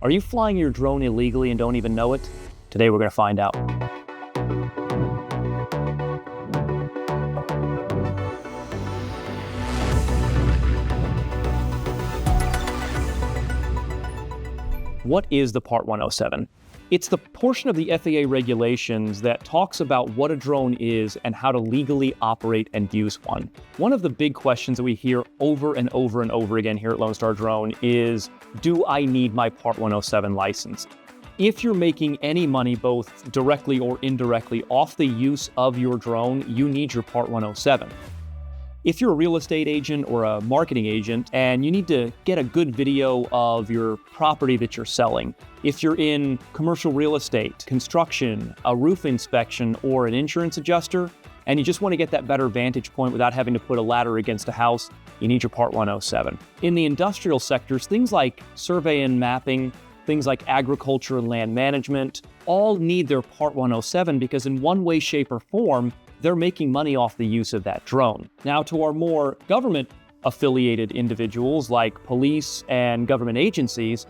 Are you flying your drone illegally and don't even know it? Today we're going to find out. What is the Part 107? It's the portion of the FAA regulations that talks about what a drone is and how to legally operate and use one. One of the big questions that we hear over and over and over again here at Lone Star Drone is, do I need my Part 107 license? If you're making any money, both directly or indirectly, off the use of your drone, you need your Part 107. If you're a real estate agent or a marketing agent and you need to get a good video of your property that you're selling, if you're in commercial real estate, construction, a roof inspection, or an insurance adjuster, and you just want to get that better vantage point without having to put a ladder against a house, you need your Part 107. In the industrial sectors, things like survey and mapping, things like agriculture and land management, all need their Part 107 because in one way, shape, or form, they're making money off the use of that drone. Now, to our more government-affiliated individuals like police and government agencies,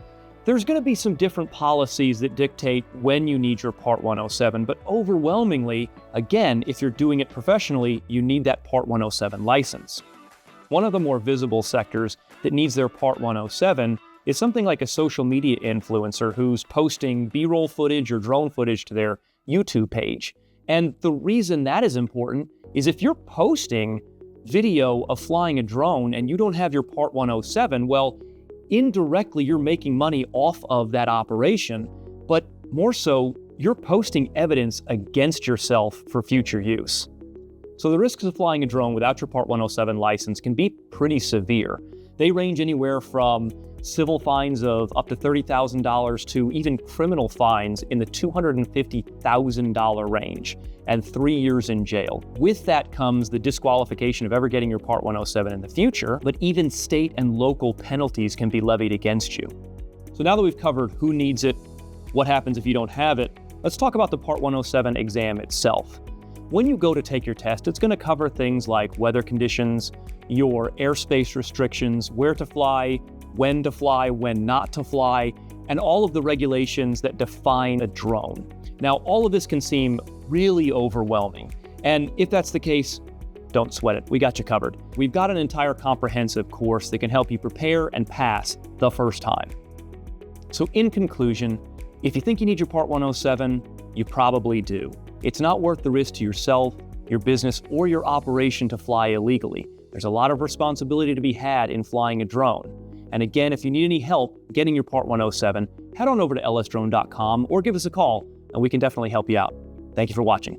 there's going to be some different policies that dictate when you need your Part 107, but overwhelmingly, again, if you're doing it professionally, you need that Part 107 license. One of the more visible sectors that needs their Part 107 is something like a social media influencer who's posting B-roll footage or drone footage to their YouTube page. And the reason that is important is if you're posting video of flying a drone and you don't have your Part 107, well, indirectly you're making money off of that operation, but more so, you're posting evidence against yourself for future use. So the risks of flying a drone without your Part 107 license can be pretty severe. They range anywhere from civil fines of up to $30,000 to even criminal fines in the $250,000 range and 3 years in jail. With that comes the disqualification of ever getting your Part 107 in the future, but even state and local penalties can be levied against you. So now that we've covered who needs it, what happens if you don't have it, let's talk about the Part 107 exam itself. When you go to take your test, it's going to cover things like weather conditions, your airspace restrictions, where to fly, when not to fly, and all of the regulations that define a drone. Now, all of this can seem really overwhelming. And if that's the case, don't sweat it. We got you covered. We've got an entire comprehensive course that can help you prepare and pass the first time. So in conclusion, if you think you need your Part 107, you probably do. It's not worth the risk to yourself, your business, or your operation to fly illegally. There's a lot of responsibility to be had in flying a drone. And again, if you need any help getting your Part 107, head on over to lsdrone.com or give us a call and we can definitely help you out. Thank you for watching.